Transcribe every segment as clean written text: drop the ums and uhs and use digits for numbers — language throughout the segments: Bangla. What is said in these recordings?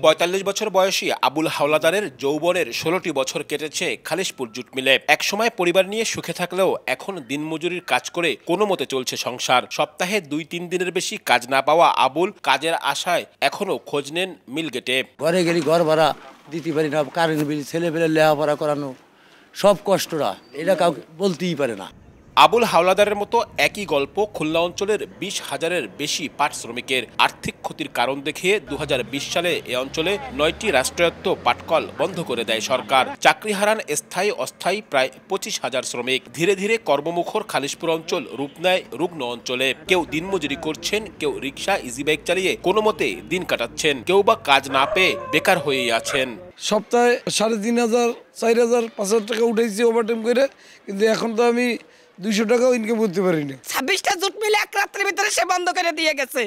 ৪৫ বছর বয়সী আবুল হাওলাদারের যৌবনের ১৬টি বছর কেটেছে খালিশপুর জুট মিলে। একসময় পরিবার নিয়ে সুখে থাকলেও এখন দিনমজুরির কাজ করে কোনো মতে চলছে সংসার। সপ্তাহে ২-৩ দিনের বেশি কাজ না পাওয়া আবুল কাজের আশায় এখনো খোঁজ নেন মিল গেটে। ঘরে গেলি ঘর ভাড়া দিতে পারি না, কারেন্ট বিল, ছেলেপেলে লেখাপড়া করানো, সব কষ্টরা এটা কাউকে বলতেই পারে না। আবুল হাওলাদারের মতো একই গল্প খুলনা অঞ্চলের ২০,০০০-এর বেশি পাট শ্রমিকের। আর্থিক ক্ষতির কারণ দেখিয়ে ২০২০ সালে এ অঞ্চলে ৯টি রাষ্ট্রায়ত্ত পাটকল বন্ধ করে দেয় সরকার। চাকরি হারান স্থায়ী অস্থায়ী প্রায় ২৫,০০০ শ্রমিক। ধীরে ধীরে কর্মমুখর খালিশপুর অঞ্চল রূপ নেয় রুগ্ন অঞ্চলে। কেউ দিনমজুরি করছেন, কেউ রিক্সা ইজি বাইক চালিয়ে কোনো মতে দিন কাটাচ্ছেন, কেউ বা কাজ না পেয়ে বেকার হয়েই আছেন। সপ্তাহে ৩,৫০০, ৪,০০০, ৫,০০০ টাকা উঠেছি ওভারটাইম করে, কিন্তু এখন তো আমি ২০০ টাকাও ইনকাম করতে পারি না। ২৬টা জুট মিলে এক রাত্রের ভিতরে সে বন্ধ করে দিয়ে গেছে।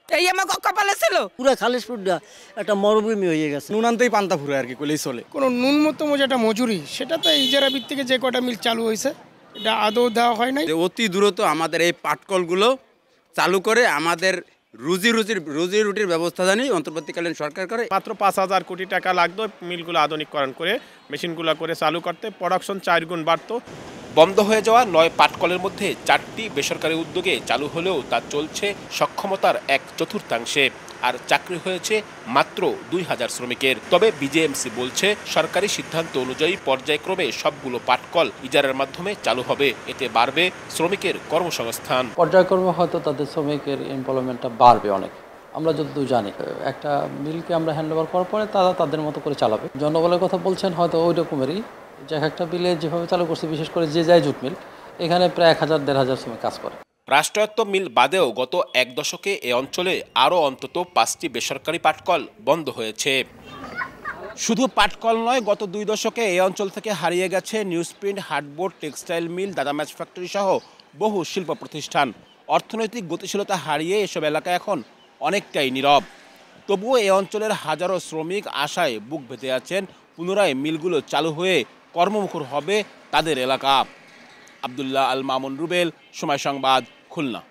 এই আমার কপালে ছিল। পুরো খালিশপুরটা একটা মরুভূমি হয়ে গেছে। নুন আনতেই পান্তা ফুরে আর কি কইলেই চলে। কোনো ন্যূনতম যেটা মজুরি, সেটা তো ইজারা ভিত্তিকে যে কটা মিল চালু হয়েছে এটা আদৌ দেওয়া হয় নাই। অতি দ্রুত আমাদের এই পাটকলগুলো চালু করে আমাদের রুজি রুটির ব্যবস্থা জানি অন্তর্বর্তীকালীন সরকার করে। মাত্র ৫,০০০ কোটি টাকা লাগতো মিলগুলো আধুনিকরণ করে, মেশিনগুলো করে চালু করতে। প্রোডাকশন ৪ গুণ বাড়তো। বন্ধ হয়ে যাওয়া ৯ পাটকলের মধ্যে ৪টি বেসরকারি উদ্যোগে চালু হলেও তা চলছে সক্ষমতার ১/৪ আর চাকরি হয়েছে মাত্র ২,০০০ শ্রমিকের। তবে বিজেএমসি বলছে সরকারি সিদ্ধান্ত অনুযায়ী পর্যায়ক্রমে সবগুলো পাটকল ইজারার মাধ্যমে চালু হবে। এতে বাড়বে শ্রমিকের কর্মসংস্থান। পর্যায়ক্রমে হয়তো তাদের শ্রমিকের এমপ্লয়মেন্টটা বাড়বে অনেক। আমরা যতদূর জানি একটা মিলকে আমরা হ্যান্ডওভার করার পরে তারা তাদের মতো করে চালাবে। জনবলের কথা বলছেন, হয়তো ওই রকমেরই যে একটা মিলে যেভাবে চালু করছে, বিশেষ করে যে যায় জুট মিল, এখানে প্রায় ১,০০০-১,৫০০ শ্রমিক কাজ করে। রাষ্ট্রায়ত্ত মিল বাদেও গত এক দশকে এ অঞ্চলে আরও অন্তত ৫টি বেসরকারি পাটকল বন্ধ হয়েছে। শুধু পাটকল নয়, গত ২ দশকে এই অঞ্চল থেকে হারিয়ে গেছে নিউজপ্রিন্ট, হার্ডবোর্ড, টেক্সটাইল মিল, দাদা ম্যাচ ফ্যাক্টরি সহ বহু শিল্প প্রতিষ্ঠান। অর্থনৈতিক গতিশীলতা হারিয়ে এসব এলাকা এখন অনেকটাই নীরব। তবুও এই অঞ্চলের হাজারো শ্রমিক আশায় বুক বেঁধে আছেন পুনরায় মিলগুলো চালু হয়ে কর্মমুখর হবে তাদের এলাকা। আব্দুল্লাহ আল মামুন রুবেল, সময় সংবাদ, খুলনা।